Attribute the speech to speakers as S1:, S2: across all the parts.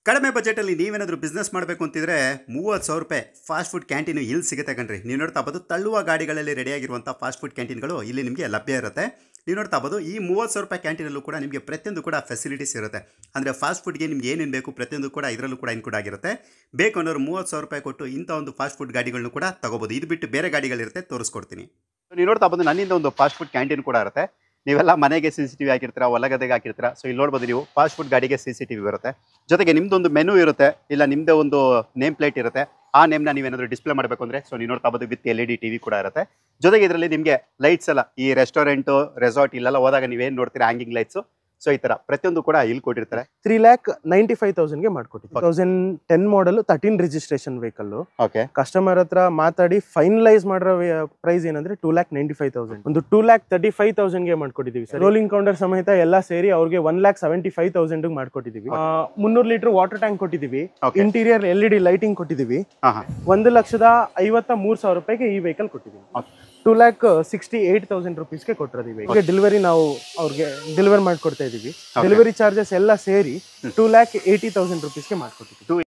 S1: ಕಡಿಮೆ ಬಜೆಟಲ್ಲಿ ನೀವೇನಾದರೂ ಬಿಸ್ನೆಸ್ ಮಾಡಬೇಕು ಅಂತಿದ್ರೆ 30,000 ರೂಪಾಯಿ ಫಾಸ್ಟ್ ಫುಡ್ ಕ್ಯಾಂಟೀನು ಇಲ್ಲಿ ಸಿಗುತ್ತೆ ಕಣ್ರಿ. ನೀವು ನೋಡ್ತಾ ಬೋದು ತಳ್ಳುವ ಗಾಡಿಗಳಲ್ಲಿ ರೆಡಿಯಾಗಿರುವಂಥ ಫಾಸ್ಟ್ ಫುಡ್ ಕ್ಯಾಂಟೀನ್ಗಳು ಇಲ್ಲಿ ನಿಮಗೆ ಲಭ್ಯ ಇರುತ್ತೆ. ನೀವು ನೋಡ್ತಾ ಬೋದು ಈ 30,000 ರೂಪಾಯಿ ಕ್ಯಾಂಟೀನಲ್ಲೂ ಕೂಡ ನಿಮಗೆ ಪ್ರತಿಯೊಂದು ಕೂಡ ಫೆಸಿಲಿಟೀಸ್ ಇರುತ್ತೆ. ಅಂದರೆ ಫಾಸ್ಟ್ ಫುಡ್ಗೆ ನಿಮ್ಗೆ ಏನೇನು ಬೇಕು ಪ್ರತಿಯೊಂದು ಕೂಡ ಇದರಲ್ಲೂ ಕೂಡ ಇನ್ಕ್ಲೂಡ್ ಆಗಿರುತ್ತೆ. ಬೇಕು ಅನ್ನೋರು 30,000 ರೂಪಾಯಿ ಕೊಟ್ಟು ಇಂಥ ಒಂದು ಫಾಸ್ಟ್ ಫುಡ್ ಗಾಡಿಗಳನ್ನು ಕೂಡ ತಗೋಬೋದು. ಇದು ಬಿಟ್ಟು ಬೇರೆ ಗಾಡಿಗಳಿರುತ್ತೆ, ತೋರಿಸ್ಕೊಡ್ತೀನಿ. ನೀವು ನೋಡ್ತಾ ಬೋದು ನನ್ನಿಂದ ಒಂದು ಫಾಸ್ಟ್ ಫುಡ್ ಕ್ಯಾಂಟೀನ್ ಕೂಡ ಇರುತ್ತೆ. ನೀವೆಲ್ಲ ಮನೆಗೆ CCTV ಹಾಕಿರ್ತೀರಾ, ಹೊಲಗದ್ದೆಗೆ ಹಾಕಿರ್ತೀರಾ. ಸೊ ಇಲ್ಲಿ ನೋಡ್ಬೋದು ನೀವು ಫಾಸ್ಟ್ ಫುಡ್ ಗಾಡಿಗೆ CCTV ಬರುತ್ತೆ. ಜೊತೆಗೆ ನಿಮ್ದೊಂದು ಮೆನು ಇರುತ್ತೆ, ಇಲ್ಲ ನಿಮ್ಮದೇ ಒಂದು ನೇಮ್ ಪ್ಲೇಟ್ ಇರುತ್ತೆ. ಆ ನೇಮ್ನ ನೀವೇನಾದರೂ ಡಿಸ್ಪ್ಲೇ ಮಾಡಬೇಕು ಅಂದರೆ ಸೊ ನೀವು ನೋಡ್ತಾ ಬೋದು ವಿತ್ LED TV ಕೂಡ ಇರುತ್ತೆ. ಜೊತೆಗೆ ಇದರಲ್ಲಿ ನಿಮಗೆ ಲೈಟ್ಸ್ ಎಲ್ಲ ಈ ರೆಸ್ಟೋರೆಂಟು ರೆಸಾರ್ಟ್ ಇಲ್ಲೆಲ್ಲ ಹೋದಾಗ ನೀವೇನು ನೋಡ್ತೀರಾ ಹ್ಯಾಂಗಿಂಗ್ ಲೈಟ್ಸು, ಸೊ ಈ ಥರ ಪ್ರತಿಯೊಂದು ಕೂಡ ಇಲ್ಲಿ ಕೊಟ್ಟಿರ್ತಾರೆ.
S2: 3,95,000ಗೆ ಮಾಡ್ಕೊಟ್ಟಿದ್ವಿ. 2010 model 13 registration vehicle.
S1: Okay,
S2: customer ಹತ್ರ ಮಾತಾಡಿ ಫೈನಲೈಸ್ ಮಾಡಿರೋ ಪ್ರೈಸ್ ಏನಂದ್ರೆ 2,95,000. ಒಂದು 2,35,000ಗೆ ಮಾಡ್ಕೊಟ್ಟಿದೀವಿ ಸರ್. ರೋಲಿಂಗ್ ಕೌಂಟರ್ ಸಮೇತ ಎಲ್ಲ ಸೇರಿ ಅವ್ರಿಗೆ 1,75,000 ಮಾಡ್ಕೊಟ್ಟಿದೀವಿ. 300 ಲೀಟರ್ ವಾಟರ್ ಟ್ಯಾಂಕ್ ಕೊಟ್ಟಿದೀವಿ. ಇಂಟೀರಿಯರ್ LED ಲೈಟಿಂಗ್ ಕೊಟ್ಟಿದೀವಿ. 1,53,000 ರೂಪಾಯಿಗೆ ಈ ವೆಹಿಕಲ್ ಕೊಟ್ಟಿದ್ದೀವಿ. 2,68,000 ರುಪೀಸ್ಗೆ ಕೊಟ್ಟಿರೋದೀವಿ. ಈಗ ಡೆಲಿವರಿ ನಾವು ಅವ್ರಿಗೆ ಡೆಲಿವರ್ ಮಾಡ್ಕೊಡ್ತಾ ಇದೀವಿ. ಡೆಲಿವರಿ ಚಾರ್ಜಸ್ ಎಲ್ಲ ಸೇರಿ 2,80,000 ರುಪೀಸ್ಗೆ ಮಾಡ್ಕೊಟ್ಟಿದ್ದೀವಿ.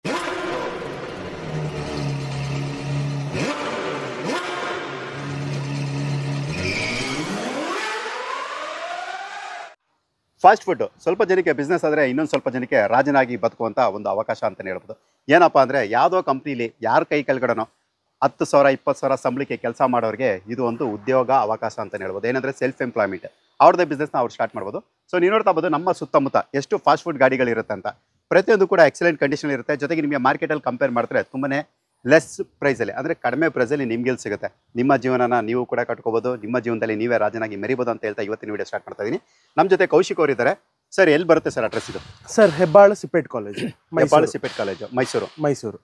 S1: ಫಾಸ್ಟ್ ಫುಡ್ ಸ್ವಲ್ಪ ಜನಕ್ಕೆ ಬಿಸ್ನೆಸ್ ಆದರೆ ಇನ್ನೊಂದು ಸ್ವಲ್ಪ ಜನಕ್ಕೆ ರಾಜನಾಗಿ ಬದುಕುವಂಥ ಒಂದು ಅವಕಾಶ ಅಂತಲೇ ಹೇಳ್ಬೋದು. ಏನಪ್ಪ ಅಂದರೆ ಯಾವುದೋ ಕಂಪ್ನೀಲಿ ಯಾರ ಕೈ ಕೆಳಗಡೆನೋ 10,000 20,000 ಸಂಬಳಕ್ಕೆ ಕೆಲಸ ಮಾಡೋರಿಗೆ ಇದು ಒಂದು ಉದ್ಯೋಗ ಅವಕಾಶ ಅಂತಲೇ ಹೇಳ್ಬೋದು. ಏನಂದರೆ ಸೆಲ್ಫ್ ಎಂಪ್ಲಾಯ್ಮೆಂಟ್, ಅವ್ರದ್ದೇ ಬಿಸ್ನೆಸ್ನ ಅವ್ರು ಸ್ಟಾರ್ಟ್ ಮಾಡ್ಬೋದು. ಸೊ ನೀವು ನೋಡ್ತಾ ಬೋದು ನಮ್ಮ ಸುತ್ತಮುತ್ತ ಎಷ್ಟು ಫಾಸ್ಟ್ ಫುಡ್ ಗಾಡಿಗಳಿರುತ್ತೆ ಅಂತ. ಪ್ರತಿಯೊಂದು ಕೂಡ ಎಕ್ಸಲೆಂಟ್ ಕಂಡೀಷನ್ ಇರುತ್ತೆ. ಜೊತೆಗೆ ನಿಮಗೆ ಮಾರ್ಕೆಟಲ್ಲಿ ಕಂಪೇರ್ ಮಾಡಿದ್ರೆ ತುಂಬನೇ ಲೆಸ್ ಪ್ರೈಸಲ್ಲಿ, ಅಂದರೆ ಕಡಿಮೆ ಪ್ರೈಸಲ್ಲಿ ನಿಮ್ಗೆ ಸಿಗುತ್ತೆ. ನಿಮ್ಮ ಜೀವನನ ನೀವು ಕೂಡ ಕಟ್ಕೋಬೋದು, ನಿಮ್ಮ ಜೀವನದಲ್ಲಿ ನೀವೇ ರಾಜನಾಗಿ ಮೆರಿಬೋದು ಅಂತ ಹೇಳ್ತಾ ಇವತ್ತಿನ ವಿಡಿಯೋ ಸ್ಟಾರ್ಟ್ ಮಾಡ್ತಾ ಇದ್ದೀನಿ. ನಮ್ಮ ಜೊತೆ ಕೌಶಿಕ್ ಅವರು ಇದ್ದಾರೆ. ಸರ್, ಎಲ್ಲಿ ಬರುತ್ತೆ ಸರ್ ಅಡ್ರೆಸ್ ಇದು?
S2: Sir, Hebbal CIPET college,
S1: Hebbal CIPET college, Mysuru.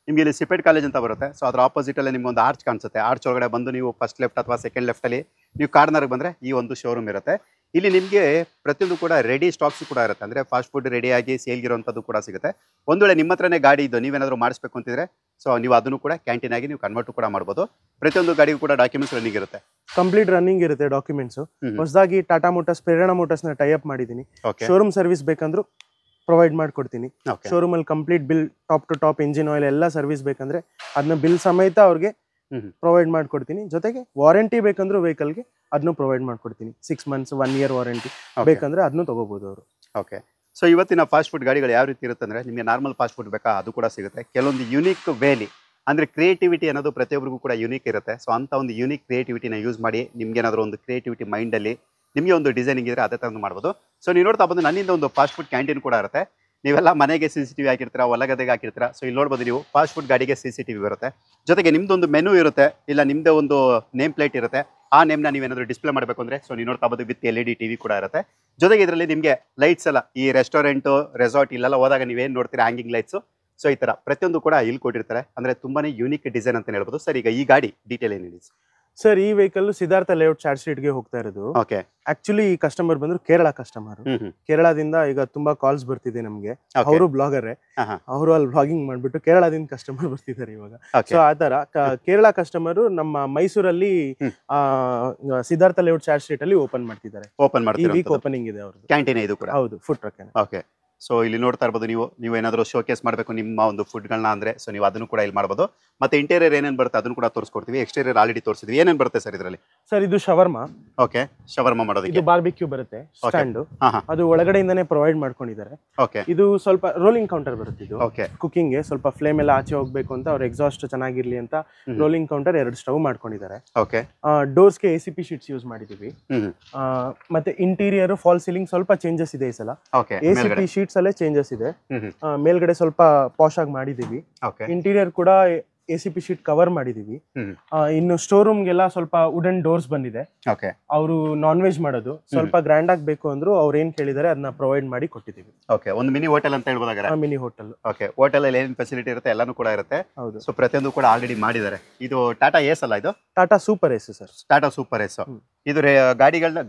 S1: ನಿಮಗೆ ಇಲ್ಲಿ ಸಿಪೆಟ್ ಕಾಲೇಜ್ ಅಂತ ಬರುತ್ತೆ. ಸೊ ಅದ್ರ ಆಪೋಸಿಟಲ್ಲೇ ನಿಮ್ಗೆ ಒಂದು ಆರ್ಚ್ ಕಾಣಿಸುತ್ತೆ. ಆರ್ಚ್ ಒಳಗಡೆ ಬಂದು ನೀವು ಫಸ್ಟ್ ಲೆಫ್ಟ್ ಅಥವಾ ಸೆಕೆಂಡ್ ಲೆಫ್ಟಲ್ಲಿ ನೀವು ಕಾರ್ನರ್ಗೆ ಬಂದರೆ ಈ ಒಂದು ಶೋರೂಮ್ ಇರುತ್ತೆ. ಇಲ್ಲಿ ನಿಮಗೆ ಪ್ರತಿಯೊಂದು ಕೂಡ ರೆಡಿ ಸ್ಟಾಕ್ಸ್ ಕೂಡ ಇರುತ್ತೆ. ಅಂದರೆ ಫಾಸ್ಟ್ ಫುಡ್ ರೆಡಿಯಾಗಿ ಸೇಲ್ಗಿರುವಂಥದ್ದು ಕೂಡ ಸಿಗುತ್ತೆ. ಒಂದು ವೇಳೆ ನಿಮ್ಮ ಹತ್ರನೇ ಗಾಡಿ ಇದ್ದು ನೀವೇನಾದರೂ ಮಾಡಿಸ್ಬೇಕು ಅಂತಿದ್ರೆ ಸೊ ನೀವು ಅದನ್ನು ಕೂಡ ಕ್ಯಾಂಟೀನ್ ಆಗಿ ನೀವು ಕನ್ವರ್ಟ್ ಕೂಡ ಮಾಡ್ಬೋದು. ಪ್ರತಿಯೊಂದು ಗಾಡಿಗೂ ಕೂಡ ಡಾಕ್ಯುಮೆಂಟ್ಸ್ ರನ್ನಿಂಗ್ ಇರುತ್ತೆ,
S2: ಕಂಪ್ಲೀಟ್ ರನ್ನಿಂಗ್ ಇರುತ್ತೆ ಡಾಕ್ಯುಮೆಂಟ್ಸ್. ಹೊಸದಾಗಿ ಟಾಟಾ ಮೋಟರ್ಸ್, ಪ್ರೇರಣಾ ಮೋಟರ್ಸ್ನ ಟೈ ಅಪ್ ಮಾಡಿದ್ದೀನಿ. ಶೋರೂಮ್ ಸರ್ವಿಸ್ ಬೇಕಂದ್ರೂ ಪ್ರೊವೈಡ್ ಮಾಡ್ಕೊಡ್ತೀನಿ. ಶೋರೂಮ್ ಅಲ್ಲಿ complete bill, top to top engine oil ಎಲ್ಲ ಸರ್ವಿಸ್ ಬೇಕಂದ್ರೆ ಅದನ್ನ ಬಿಲ್ ಸಮೇತ ಅವ್ರಿಗೆ ಪ್ರೊವೈಡ್ ಮಾಡ್ಕೊಡ್ತೀನಿ. ಜೊತೆಗೆ ವಾರಂಟಿ ಬೇಕಂದ್ರೂ ವೆಹಿಕಲ್ಗೆ ಅದನ್ನು ಪ್ರೊವೈಡ್ ಮಾಡ್ಕೊಡ್ತೀನಿ. 6 ಮಂತ್ಸ್ 1 ಇಯರ್ ವಾರಂಟಿ ಬೇಕಂದ್ರೆ ಅದನ್ನು ತಗೋಬಹುದು ಅವರು.
S1: ಓಕೆ, ಸೊ ಇವತ್ತಿನ ಫಾಸ್ಟ್ ಫುಡ್ ಗಾಡಿಗಳು ಯಾವ ರೀತಿ ಇರುತ್ತೆ ಅಂದರೆ ನಿಮಗೆ ನಾರ್ಮಲ್ ಫಾಸ್ಟ್ ಫುಡ್ ಬೇಕಾ ಅದು ಕೂಡ ಸಿಗುತ್ತೆ. ಕೆಲವೊಂದು ಯುನೀಕ್ ವೇಲಿ, ಅಂದರೆ ಕ್ರಿಯೇಟಿವಿಟಿ ಅನ್ನೋದು ಪ್ರತಿಯೊಬ್ಬರಿಗೂ ಕೂಡ ಯುನೀಕ್ ಇರುತ್ತೆ. ಸೊ ಅಂಥ ಒಂದು ಯುನೀಕ್ ಕ್ರಿಯೇಟಿವಿಟಿನ ಯೂಸ್ ಮಾಡಿ ನಿಮ್ಗೆ ಏನಾದರೂ ಒಂದು ಕ್ರಿಯೇಟಿವಿಟಿ ಮೈಂಡಲ್ಲಿ ನಿಮಗೆ ಒಂದು ಡಿಸೈನಿಂಗ್ ಇದ್ರೆ ಅದೇ ಥರ ಮಾಡ್ಬೋದು. ಸೊ ನೀವು ನೋಡ್ತಾ ಬಂದು ನನ್ನಿಂದ ಒಂದು ಫಾಸ್ಟ್ ಫುಡ್ ಕ್ಯಾಂಟೀನ್ ಕೂಡ ಇರುತ್ತೆ. ನೀವೆಲ್ಲ ಮನೆಗೆ CCTV ಹಾಕಿರ್ತೀರಾ, ಹೊಲಗದ್ದೆಗೆ ಹಾಕಿರ್ತೀರಾ. ಸೊ ಇಲ್ಲಿ ನೋಡ್ಬೋದು ನೀವು ಫಾಸ್ಟ್ ಫುಡ್ ಗಾಡಿಗೆ CCTV ಬರುತ್ತೆ. ಜೊತೆಗೆ ನಿಮ್ದೊಂದು ಮೆನು ಇರುತ್ತೆ, ಇಲ್ಲ ನಿಮ್ಮದೇ ಒಂದು ನೇಮ್ ಪ್ಲೇಟ್ ಇರುತ್ತೆ. ಆ ನೇಮ್ನ ನೀವೇನಾದರೂ ಡಿಸ್ಪ್ಲೇ ಮಾಡಬೇಕು ಅಂದರೆ ಸೊ ನೀವು ನೋಡ್ತಾ ಬೋದು ವಿತ್ LED TV ಕೂಡ ಇರುತ್ತೆ. ಜೊತೆಗೆ ಇದರಲ್ಲಿ ನಿಮಗೆ ಲೈಟ್ಸ್ ಎಲ್ಲ ಈ ರೆಸ್ಟೋರೆಂಟು ರೆಸಾರ್ಟ್ ಇಲ್ಲೆಲ್ಲ ಹೋದಾಗ ನೀವೇನು ನೋಡ್ತೀರಾ ಹ್ಯಾಂಗಿಂಗ್ ಲೈಟ್ಸು, ಸೊ ಈ ಥರ ಪ್ರತಿಯೊಂದು ಕೂಡ ಇಲ್ಲಿ ಕೊಟ್ಟಿರ್ತಾರೆ. ಅಂದರೆ ತುಂಬಾ ಯೂನಿಕ್ ಡಿಸೈನ್ ಅಂತ ಹೇಳ್ಬೋದು. ಸರ್, ಈಗ ಈ ಗಾಡಿ ಡೀಟೇಲ್ ಏನಿದೆ
S2: ಸರ್? ಈ ವೆಹಿಕಲ್ ಸಿದ್ಧಾರ್ಥ ಲೇಔಟ್ ಚಾರ್ಜ್ ಶೀಟ್ಗೆ ಹೋಗ್ತಾ ಇರೋದು.
S1: ಓಕೆ,
S2: ಆಕ್ಚುಲಿ ಈ ಕಸ್ಟಮರ್ ಬಂದ್ರು ಕೇರಳ ಕಸ್ಟಮರ್. ಕೇರಳದಿಂದ ಈಗ ತುಂಬಾ ಕಾಲ್ಸ್ ಬರ್ತಿದೆ ನಮ್ಗೆ. ಅವರು ಬ್ಲಾಗರ್, ಅವರು ಅಲ್ಲಿ ಬ್ಲಾಗಿಂಗ್ ಮಾಡ್ಬಿಟ್ಟು ಕೇರಳದಿಂದ ಕಸ್ಟಮರ್ ಬರ್ತಿದ್ದಾರೆ ಇವಾಗ. ಸೊ ಆತರ ಕೇರಳ ಕಸ್ಟಮರ್ ನಮ್ಮ ಮೈಸೂರಲ್ಲಿ ಸಿದ್ಧಾರ್ಥ ಲೇಔಟ್ ಚಾರ್ಜ್ ಶೀಟ್ ಅಲ್ಲಿ ಓಪನ್ ಮಾಡ್ತಿದ್ದಾರೆ. ಈ ವೀಕ್ ಓಪನಿಂಗ್ ಇದೆ ಅವ್ರದ್ದು ಕ್ಯಾಂಟೀನ್. ಇದು ಕೂಡ ಹೌದು, ಫುಡ್ ಟ್ರಕ್.
S1: ಓಕೆ, ಸೊ ಇಲ್ಲಿ ನೋಡ್ತಾ ಇರ್ಬೋದು ನೀವು ಏನಾದರೂ ಶೋಕೇಸ್ ಮಾಡಬೇಕು ನಿಮ್ಮ ಒಂದು ಫುಡ್ಗಳನ್ನ ಅಂದರೆ ಸೊ ನೀವು ಅದನ್ನು ಕೂಡ ಇಲ್ಲಿ ಮಾಡ್ಬೋದು. ಮತ್ತೆ ಇಂಟೀರಿಯರ್ ಏನೇನು ಬರುತ್ತೆ ಅದನ್ನು ಕೂಡ ತೋರಿಸ್ಕೊಡ್ತೀವಿ. Exterior already ತೋರಿಸಿದ್ವಿ. ಏನೇನು ಬರುತ್ತೆ ಸರ್ ಇದರಲ್ಲಿ?
S2: ಸರ್, ಇದು ಶವರ್ಮಾ.
S1: ಓಕೆ, ಶವರ್ಮಾ ಮಾಡೋದಕ್ಕೆ
S2: ಇದು ಬಾರ್ಬಿಕ್ಯೂ ಬರುತ್ತೆ ಸ್ಟ್ಯಾಂಡ್. ಅದು ಒಳಗಡೆಯಿಂದಾನೇ ಪ್ರೊವೈಡ್ ಮಾಡ್ಕೊಂಡಿದ್ದಾರೆ.
S1: ಓಕೆ,
S2: ಇದು ಸ್ವಲ್ಪ ರೋಲಿಂಗ್ ಕೌಂಟರ್ ಬರುತ್ತೆ. ಇದು
S1: ಓಕೆ,
S2: ಕುಕಿಂಗ್ ಗೆ ಸ್ವಲ್ಪ ಫ್ಲೇಮ್ ಎಲ್ಲ ಆಚೆ ಹೋಗ್ಬೇಕು ಅಂತ ಅವ್ರ ಎಕ್ಸಾಸ್ಟ್ ಚೆನ್ನಾಗಿರ್ಲಿ ಅಂತ ರೋಲಿಂಗ್ ಕೌಂಟರ್ 2 ಸ್ಟವ್ ಮಾಡ್ಕೊಂಡಿದ್ದಾರೆ.
S1: ಓಕೆ,
S2: ಡೋರ್ಸ್ ಗೆ ACP ಶೀಟ್ಸ್ ಯೂಸ್ ಮಾಡಿದೀವಿ. ಮತ್ತೆ ಇಂಟೀರಿಯರ್ ಫಾಲ್ ಸೀಲಿಂಗ್ ಸ್ವಲ್ಪ ಚೇಂಜಸ್ ಇದೆ ಈ ಸಲ. ACP ಶೀಟ್ಸ್ ಅಲ್ಲೇ ಚೇಂಜಸ್ ಇದೆ. ಮೇಲ್ಗಡೆ ಸ್ವಲ್ಪ ಪಾಶ್ ಆಗಿ ಮಾಡಿದೀವಿ. ಇಂಟೀರಿಯರ್ ಕೂಡ ACP ಶೀಟ್ ಕವರ್ ಮಾಡಿದೀವಿ. ಇನ್ನು ಸ್ಟೋರ್ ರೂಮ್ಗೆಲ್ಲ ಸ್ವಲ್ಪ ವುಡನ್ ಡೋರ್ಸ್ ಬಂದಿದೆ. ಅವರು ನಾನ್ ವೆಜ್ ಮಾಡೋದು ಸ್ವಲ್ಪ ಗ್ರ್ಯಾಂಡ್ ಆಗಿ ಬೇಕು ಅಂದ್ರು ಅವ್ರು ಏನ್ ಕೇಳಿದಾರೆ ಅದನ್ನ ಪ್ರೊವೈಡ್ ಮಾಡಿ ಕೊಟ್ಟಿದ್ದೀವಿ.
S1: ಓಕೆ, ಒಂದು ಮಿನಿ ಹೋಟೆಲ್ ಅಂತ ಹೇಳ್ಬೋದಾದ್ರೆ.
S2: Mini hotel.
S1: ಓಕೆ, ಹೋಟೆಲ್ ಅಲ್ಲಿ ಏನೇನು ಫೆಸಿಲಿಟಿ ಇರುತ್ತೆ ಎಲ್ಲಾನು ಕೂಡ ಇರುತ್ತೆ.
S2: ಹೌದು.
S1: ಸೊ ಪ್ರತಿಯೊಂದು ಕೂಡ ಆಲ್ರೆಡಿ ಮಾಡಿದ್ದಾರೆ. ಇದು ಟಾಟಾ ಏಸ್ ಅಲ್ಲ? ಇದು
S2: ಟಾಟಾ ಸೂಪರ್ ಏಸ್ ಸರ್.
S1: ಟಾಟಾ ಸೂಪರ್ ಏಸ್. ಇದು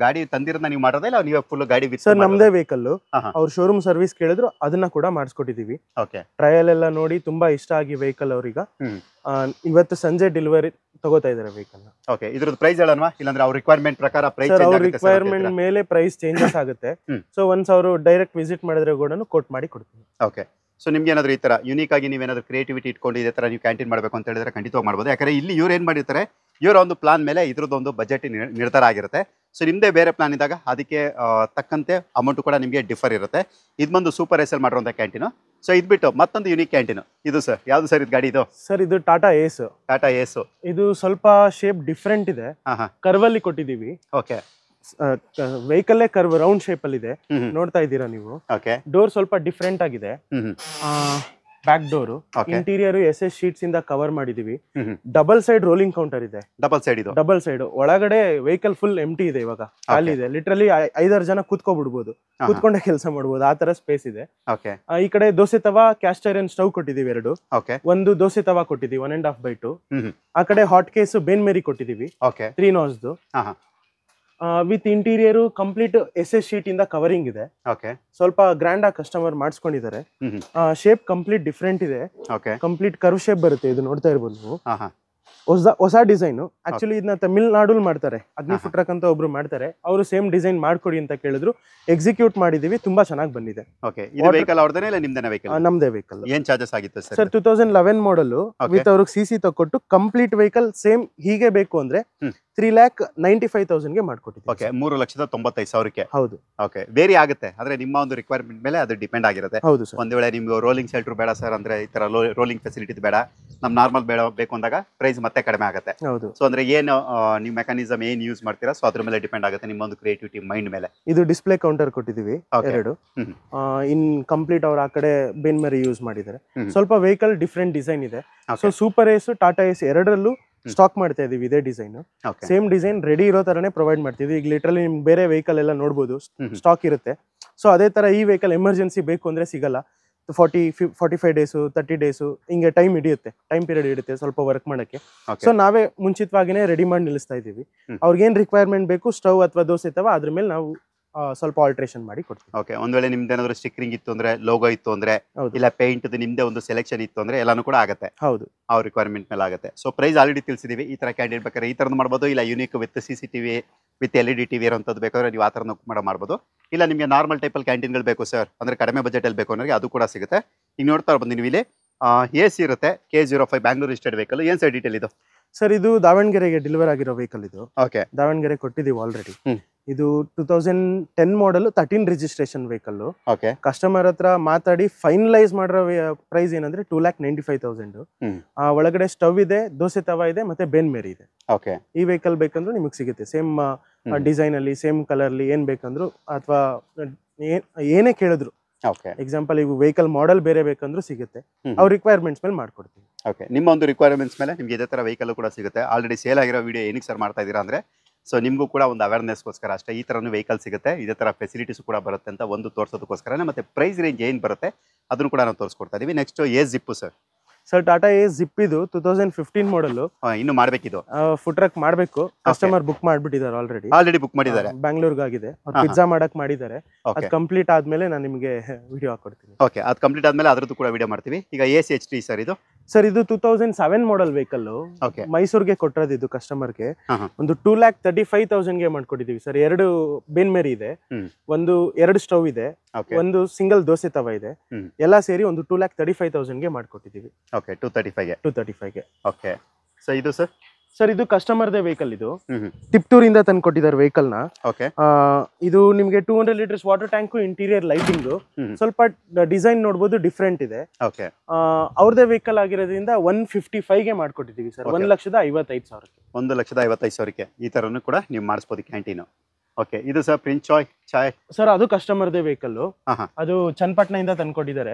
S1: ಗಾಡಿ ತಂದಿರೋದನ್ನ ನೀವು ಮಾಡೋದಾ ಇಲ್ಲ ನೀವು ಫುಲ್ ಗಾಡಿ?
S2: ಸರ್, ನಮ್ದೇ ವೆಹಿಕಲ್. ಅವ್ರ ಶೋರೂಮ್ ಸರ್ವಿಸ್ ಕೇಳಿದ್ರು ಅದನ್ನ ಕೂಡ ಮಾಡಿಸ್ಕೊಟ್ಟಿದೀವಿ.
S1: ಓಕೆ,
S2: ಟ್ರಯಲ್ ಎಲ್ಲ ನೋಡಿ ತುಂಬಾ ಇಷ್ಟ ಆಗಿ ವೆಹಿಕಲ್ ಅವ್ರೀಗ ಇವತ್ತು ಸಂಜೆ ಡೆಲಿವರಿ ತಗೋತಾ ಇದಾರೆ ವೆಹಿಕಲ್.
S1: ಓಕೆ, ಇದ್ರದ್ದು ಪ್ರೈಸ್ ಹೇಳೋಣ ಇಲ್ಲಾಂದ್ರೆ ಅವ್ರ ರಿಕ್ವೈರ್ಮೆಂಟ್ ಪ್ರಕಾರ ಪ್ರೈಸ್
S2: ಸರ್, ಅವ್ರ ರಿಕ್ವೈರ್ಮೆಂಟ್ ಮೇಲೆ ಪ್ರೈಸ್ ಚೇಂಜಸ್ ಆಗುತ್ತೆ. ಸೊ ಒನ್ಸ್ ಅವರು ಡೈರೆಕ್ಟ್ ವಿಸಿಟ್ ಮಾಡಿದ್ರೆ ಕೂಡ ಕೋಟ್ ಮಾಡಿ ಕೊಡ್ತೀನಿ.
S1: ಓಕೆ, ಸೊ ನಿಮ್ಗೆ ಏನಾದರೂ ಈ ಥರ ಯುನೀಕ್ ಆಗಿ ನೀವೇನಾದರೂ ಕ್ರಿಯೇಟಿವಿಟಿ ಇಟ್ಕೊಂಡು ಇದೇ ಥರ ನೀವು ಕ್ಯಾಂಟೀನ್ ಮಾಡಬೇಕು ಅಂತ ಹೇಳಿದ್ರೆ ಖಂಡಿತವಾಗಿ ಮಾಡ್ಬೋದು. ಯಾಕಂದರೆ ಇಲ್ಲಿ ಇವ್ರು ಏನು ಮಾಡಿರ್ತಾರೆ, ಇವರ ಒಂದು ಪ್ಲಾನ್ ಮೇಲೆ ಇದ್ರದ್ದೊಂದು ಬಜೆಟ್ ನಿರ್ಧಾರ ಆಗಿರುತ್ತೆ. ಸೊ ನಿಮ್ಮದೇ ಬೇರೆ ಪ್ಲಾನ್ ಇದ್ದಾಗ ಅದಕ್ಕೆ ತಕ್ಕಂತೆ ಅಮೌಂಟು ಕೂಡ ನಿಮಗೆ ಡಿಫರ್ ಇರುತ್ತೆ. ಇದು ಬಂದು ಸೂಪರ್ ಎಸ್ ಎಲ್ ಮಾಡಿರುವಂಥ ಕ್ಯಾಂಟೀನು. ಸೊ ಇದು ಬಿಟ್ಟು ಮತ್ತೊಂದು ಯುನೀಕ್ ಕ್ಯಾಂಟೀನು ಇದು ಸರ್, ಯಾವುದು ಸರ್ ಇದು ಗಾಡಿ? ಇದು
S2: ಸರ್ ಇದು ಟಾಟಾ ಏಸ್.
S1: ಟಾಟಾ ಏಸು.
S2: ಇದು ಸ್ವಲ್ಪ ಶೇಪ್ ಡಿಫ್ರೆಂಟ್ ಇದೆ, ಕರ್ವಲ್ಲಿ ಕೊಟ್ಟಿದ್ದೀವಿ.
S1: ಓಕೆ.
S2: ವೆಹಿಕಲ್ಲೇ ಕರ್ವ್ ರೌಂಡ್ ಶೇಪ್ ಅಲ್ಲಿ ಇದೆ, ನೋಡ್ತಾ ಇದ್ದೀರಾ ನೀವು. ಡೋರ್ ಸ್ವಲ್ಪ ಡಿಫ್ರೆಂಟ್ ಆಗಿದೆ, back door. Interior SS sheets ಇಂದ ಕವರ್ ಮಾಡಿದೀವಿ. ಡಬಲ್ ಸೈಡ್ ರೋಲಿಂಗ್ ಕೌಂಟರ್ ಇದೆ. ಡಬಲ್ ಸೈಡ್ ಒಳಗಡೆ ವೆಹಿಕಲ್ ಫುಲ್ ಎಂಟಿ ಇದೆ, ಇವಾಗ ಖಾಲಿ ಇದೆ. ಲಿಟ್ರಲಿ 5-6 ಜನ ಕೂತ್ಕೊಬಿಡ್ಬೋದು, ಕೂತ್ಕೊಂಡೆ ಕೆಲಸ ಮಾಡ್ಬೋದು, ಆ ತರ ಸ್ಪೇಸ್ ಇದೆ. ಈ ಕಡೆ dosa tawa cast iron stove ಕೊಟ್ಟಿದೀವಿ 2. ಒಂದು ದೋಸೆ ತವಾ ಕೊಟ್ಟಿದೀವಿ 1.5/2. ಆ ಕಡೆ ಹಾಟ್ ಕೇಸ್ ಬೇನ್ ಮೇರಿ ಕೊಟ್ಟಿದೀವಿ 3 ನೋಸ್ದು. With interior complete SS sheet ಇಂದ ಕವರಿಂಗ್ ಇದೆ. ಸ್ವಲ್ಪ ಗ್ರ್ಯಾಂಡ್ ಆಗಿ ಕಸ್ಟಮರ್ ಮಾಡಿಸ್ಕೊಂಡಿದ್ದಾರೆ. ಶೇಪ್ ಕಂಪ್ಲೀಟ್ ಡಿಫ್ರೆಂಟ್ ಇದೆ, ಕಂಪ್ಲೀಟ್ ಕರ್ವ್ ಶೇಪ್ ಬರುತ್ತೆ. ಇದು ನೋಡ್ತಾ ಇರ್ಬೋದು ನೀವು, ಹೊಸ ಡಿಸೈನ್. ಆಕ್ಚುಲಿ ಇದನ್ನ ತಮಿಳ್ನಾಡಲ್ಲಿ ಮಾಡ್ತಾರೆ, ಅಗ್ನಿಫುಟ್ರಕ್ ಅಂತ ಒಬ್ರು ಮಾಡ್ತಾರೆ. ಅವರು ಸೇಮ್ ಡಿಸೈನ್ ಮಾಡ್ಕೊಡಿ ಅಂತ ಕೇಳಿದ್ರು, ಎಕ್ಸಿಕ್ಯೂಟ್ ಮಾಡಿದೀವಿ, ತುಂಬಾ ಚೆನ್ನಾಗಿ ಬಂದಿದೆ. ನಮ್ದೇ ವೆಹಿಕಲ್.
S1: ಏನ್ ಚಾರ್ಜಸ್ ಆಗಿತ್ತು
S2: ಸರ್? 2011 ಮಾಡಲ್ ವಿತ್ ಅವ್ರಿಗೆ CC ತಗೊಟ್ಟು ಕಂಪ್ಲೀಟ್ ವೆಹಿಕಲ್ ಸೇಮ್ ಹೀಗೆ ಬೇಕು ಅಂದ್ರೆ 3,95,000 ಮಾಡ್ಕೊಟ್ಟಿದ್ದೀವಿ.
S1: 3,95,000.
S2: ಹೌದು.
S1: ಓಕೆ, ವೇರಿ ಆಗುತ್ತೆ ಅಂದ್ರೆ ನಿಮ್ಮ ಒಂದು ರಿಕ್ವೈರ್ಮೆಂಟ್ ಮೇಲೆ ಅದು ಡಿಪೆಂಡ್ ಆಗಿರುತ್ತೆ.
S2: ಹೌದು ಸರ್.
S1: ಒಂದ್ ವೇಳೆ ನಿಮ್ಗೆ ರೋಲಿಂಗ್ ಶೆಲ್ಟರ್ ಬೇಡ ಸರ್ ಅಂದ್ರೆ ಈ ತರ ರೋಲಿಂಗ್ ಫೆಸಿಲಿಟಿ ಬೇಡ, ನಮ್ ನಾರ್ಮಲ್ ಬೇಕು ಅಂದಾಗ ಪ್ರೈಸ್ ಮತ್ತೆ ಕಡಿಮೆ ಆಗುತ್ತೆ.
S2: ಹೌದು.
S1: ಸೊ ಅಂದ್ರೆ ಏನು ನೀವು ಮೆಕಾನಿಸಮ್ ಏನ್ ಯೂಸ್ ಮಾಡ್ತೀರಾ, ಸೊ ಅದ್ರ ಮೇಲೆ ಡಿಪೆಂಡ್ ಆಗುತ್ತೆ, ನಿಮ್ಮ ಒಂದು ಕ್ರಿಯೇಟಿವಿಟಿ ಮೈಂಡ್ ಮೇಲೆ.
S2: ಇದು ಡಿಸ್ಪ್ಲೇ ಕೌಂಟರ್ ಕೊಟ್ಟಿದ್ದೀವಿ 2. ಇನ್ ಕಂಪ್ಲೀಟ್ ಅವ್ರು ಆ ಕಡೆ ಬೇನ್ ಮೇರಿ ಯೂಸ್ ಮಾಡಿದ್ದಾರೆ. ಸ್ವಲ್ಪ ವೆಹಿಕಲ್ ಡಿಫ್ರೆಂಟ್ ಡಿಸೈನ್ ಇದೆ. ಸೊ ಸೂಪರ್ ಏಸ್, ಟಾಟಾ ಏಸ್ ಎರಡರಲ್ಲೂ ಸ್ಟಾಕ್ ಮಾಡ್ತಾ ಇದೀವಿ ಇದೇ ಡಿಸೈನ್. ಸೇಮ್ ಡಿಸೈನ್ ರೆಡಿ ಇರೋ ತರನೇ ಪ್ರೊವೈಡ್ ಮಾಡ್ತೀವಿ. ಈಗ ಲಿಟ್ರಲಿ ನಿಮ್ಗೆ ಬೇರೆ ವೆಹಿಕಲ್ ಎಲ್ಲ ನೋಡ್ಬೋದು, ಸ್ಟಾಕ್ ಇರುತ್ತೆ. ಸೊ ಅದೇ ತರ ಈ ವೆಹಿಕಲ್ ಎಮರ್ಜೆನ್ಸಿ ಬೇಕು ಅಂದ್ರೆ ಸಿಗಲ್ಲ. 45 ಡೇಸು 30 ಡೇಸು ಹಿಂಗೆ ಟೈಮ್ ಪೀರಿಯಡ್ ಇಡುತ್ತೆ ಸ್ವಲ್ಪ ವರ್ಕ್ ಮಾಡಕ್ಕೆ. ಸೊ ನಾವೇ ಮುಂಚಿತವಾಗಿನೇ ರೆಡಿ ಮಾಡಿ ನಿಲ್ಲಿಸ್ತಾ ಇದೀವಿ. ಅವ್ರಿಗೇನ್ ರಿಕ್ವೈರ್ಮೆಂಟ್ ಬೇಕು, ಸ್ಟವ್ ಅಥವಾ ದೋಸೆ ತವಾ, ಅದ್ರ ಮೇಲೆ ನಾವು ಸ್ವಲ್ಪ ಆಲ್ಟ್ರೇಷನ್ ಮಾಡಿ ಕೊಡ್ತೀವಿ.
S1: ಓಕೆ, ಒಂದ್ ವೇಳೆ ನಿಮ್ದು ಏನಾದ್ರು ಸ್ಟಿಕರಿಂಗ್ ಇತ್ತು ಅಂದ್ರೆ, ಲೋಗೋ ಇತ್ತು ಅಂದ್ರೆ, ಇಲ್ಲ ಪೇಂಟ್ ನಿಮ್ದೇ ಒಂದು ಸೆಲೆಕ್ಷನ್ ಇತ್ತು ಅಂದ್ರೆ ಎಲ್ಲಾನು ಕೂಡ ಆಗುತ್ತೆ.
S2: ಹೌದು,
S1: ಅವ್ರ ರಿಕ್ವೈರ್ಮೆಂಟ್ ಮೇಲೆ ಆಗುತ್ತೆ. ಸೊ ಪ್ರೈಸ್ ಆಲ್ರೆಡಿ ತಿಳಿಸಿದೀವಿ. ಈ ತರ ಕ್ಯಾಂಡಿಡೇಟ್ ಬೇಕಾದ್ರೆ ಈ ತರದ್ದು ಮಾಡ್ಬೋದು, ಇಲ್ಲ unique with CCTV with LED TV ಇರೋಂಥದ್ದು ಬೇಕಾದ್ರೆ ನೀವು ಆ ಥರನೂ ಮಾಡ್ಬೋದು. ಇಲ್ಲ ನಿಮಗೆ ನಾರ್ಮಲ್ ಟೈಪಲ್ಲಿ ಕ್ಯಾಂಟೀನ್ಗಳು ಬೇಕು ಸರ್ ಅಂದ್ರೆ ಕಡಿಮೆ ಬಜೆಟಲ್ಲಿ ಬೇಕು ಅಂದ್ರೆ ಅದು ಕೂಡ ಸಿಗುತ್ತೆ. ಈಗ ನೋಡ್ತಾ ಇರ್ಬೋದು ನೀವು ಇಲ್ಲಿ AC ಇರುತ್ತೆ, K05 ಬ್ಯಾಂಗ್ಳೂರ್ ರಿಜಿಸ್ಟರ್ಡ್ ವೆಹಿಕಲ್. ಏನ್ ಸರ್ ಡೀಟೇಲ್ ಇದು?
S2: ಸರ್ ಇದು ದಾವಣಗೆರೆಗೆ ಡೆಲಿವರ್ ಆಗಿರೋ ವೆಹಿಕಲ್ ಇದು.
S1: ಓಕೆ,
S2: ದಾವಣಗೆರೆ ಕೊಟ್ಟಿದ್ದೀವಿ ಆಲ್ರೆಡಿ. ಇದು 2010 model 13 registration vehicle.
S1: Okay,
S2: customer ಹತ್ರ ಮಾತಾಡಿ ಫೈನಲೈಸ್ ಮಾಡಿರೋ ಪ್ರೈಸ್ ಏನಂದ್ರೆ 2,95,000. ಒಳಗಡೆ ಸ್ಟವ್ ಇದೆ, ದೋಸೆ ತವಾ ಇದೆ, ಮತ್ತೆ ಬೇನ್ ಮೇರಿ ಇದೆ.
S1: ಓಕೆ,
S2: ಈ ವೆಹಿಕಲ್ ಬೇಕಂದ್ರೂ ನಿಮಗೆ ಸಿಗುತ್ತೆ. ಸೇಮ್ ಡಿಸೈನ್ ಅಲ್ಲಿ, ಸೇಮ್ ಕಲರ್ ಅಲ್ಲಿ ಏನ್ ಬೇಕಂದ್ರು, ಅಥವಾ ಏನೇ ಕೇಳಿದ್ರು. ಎಕ್ಸಾಂಪಲ್ ಈಗ ವೆಹಿಕಲ್ ಮಾಡೆಲ್ ಬೇರೆ ಬೇಕಂದ್ರೂ ಸಿಗುತ್ತೆ. ಅವ್ರ ರಿಕ್ವೈರ್ಮೆಂಟ್ಸ್ ಮೇಲೆ ಮಾಡ್ಕೊಡ್ತೀವಿ.
S1: ಓಕೆ, ನಿಮ್ಮ ಒಂದು ರಿಕ್ವೈರ್ಮೆಂಟ್ಸ್ ಮೇಲೆ ನಿಮ್ಗೆ ಇದೇ ತರ ವೆಹಿಕಲ್ ಕೂಡ ಸಿಗುತ್ತೆ. ಆಲ್ರೆಡಿ ಸೇಲ್ ಆಗಿರೋ ವಿಡಿಯೋ ಏನಕ್ಕೆ ಸರ್ ಮಾಡ್ತಾ ಇದೀರಾ ಅಂದ್ರೆ, ಸೊ ನಿಮಗೂ ಕೂಡ ಒಂದು ಅವೇರ್ನೆಸ್ಗೋಸ್ಕರ ಅಷ್ಟೇ. ಈ ಥರನೂ ವೆಹಿಕಲ್ ಸಿಗುತ್ತೆ, ಇದೇ ಥರ ಫೆಸಿಲಿಟೀಸ್ ಕೂಡ ಬರುತ್ತೆ ಅಂತ ಒಂದು ತೋರಿಸೋದಕ್ಕೋಸ್ಕರನೇ. ಮತ್ತೆ ಪ್ರೈಸ್ ರೇಂಜ್ ಏನು ಬರುತ್ತೆ ಅದನ್ನು ಕೂಡ ನಾವು ತೋರಿಸ್ಕೊಡ್ತಾ ಇದೀವಿ. Next zip sir.
S2: Sir Tata ace zip ಇದು 2015 ಮಾಡಲ್.
S1: ಇನ್ನು ಮಾಡ್ಬೇಕಿದು,
S2: ಫುಡ್ ಟ್ರಕ್ ಮಾಡಬೇಕು. ಕಸ್ಟಮರ್ ಬುಕ್ ಮಾಡ್ಬಿಟ್ಟಿದ್ದಾರೆ,
S1: ಆಲ್ರೆಡಿ ಬುಕ್ ಮಾಡಿದ್ದಾರೆ.
S2: ಬ್ಯಾಂಗ್ಳೂರ್ಗೆ ಆಗಿದೆ, ಪಿಜ್ಜಾ ಮಾಡಕ್ ಮಾಡಿದ್ದಾರೆ. ಅದು ಕಂಪ್ಲೀಟ್ ಆದ್ಮೇಲೆ ನಾನು ನಿಮಗೆ ವಿಡಿಯೋ ಹಾಕೊಡ್ತೀನಿ.
S1: ಓಕೆ, ಅದು ಕಂಪ್ಲೀಟ್ ಆದ್ಮೇಲೆ ಅದ್ರದ್ದು ಕೂಡ ವಿಡಿಯೋ ಮಾಡ್ತೀವಿ. ಈಗ ACHT ಸರ್ ಇದು?
S2: ಸರ್ ಇದು 2007 ಮಾಡಲ್ ವೆಹಿಕಲ್. ಮೈಸೂರಿಗೆ ಕೊಟ್ಟಿರೋದು ಇದು ಕಸ್ಟಮರ್ಗೆ. ಒಂದು 2,35,000 ಮಾಡ್ಕೊಟ್ಟಿದೀವಿ ಸರ್. 2 ಬೇನ್ ಮೇರಿ ಇದೆ, ಒಂದು 2 ಸ್ಟವ್ ಇದೆ, ಒಂದು ಸಿಂಗಲ್ ದೋಸೆ ತವಾ ಇದೆ. ಎಲ್ಲ ಸೇರಿ ಒಂದು 2,35,000 ಮಾಡ್ಕೊಟ್ಟಿದೀವಿ.
S1: ಓಕೆ, 235ಗೆ. ಓಕೆ, ಸೊ ಇದು ಸರ್?
S2: ಸರ್ ಇದು ಕಸ್ಟಮರ್ದೇ ವೆಹಿಕಲ್. ಇದು ತಿಪ್ಟೂರ್ ಇಂದ ತಂದು ಕೊಟ್ಟಿದ್ದಾರೆ ವೆಹಿಕಲ್ ನ. ಇದು ನಿಮ್ಗೆ 200 litres water tank, interior lighting, ಸ್ವಲ್ಪ ಡಿಸೈನ್ ನೋಡಬಹುದು ಡಿಫ್ರೆಂಟ್ ಇದೆ. ಅವ್ರದೇ ವೆಹಿಕಲ್ ಆಗಿರೋದ್ರಿಂದ 155ಗೆ ಮಾಡ್ಕೊಟ್ಟಿದೀವಿ ಸರ್. 1,55,000.
S1: 1,55,000 ಈ ತರನು ಕೂಡ ನೀವು ಮಾಡಿಸ್ಬೋದು ಕ್ಯಾಂಟೀನ್. ಓಕೆ, ಇದು ಸರ್ ಪ್ರಿನ್ಸ್ ಚಾಯ್
S2: ಸರ್. ಅದು ಕಸ್ಟಮರ್ದೇ ವೆಹಿಕಲ್. ಅದು ಚನ್ನಪಟ್ಟಣದಿಂದ ತಂದ್ಕೊಟ್ಟಿದ್ದಾರೆ.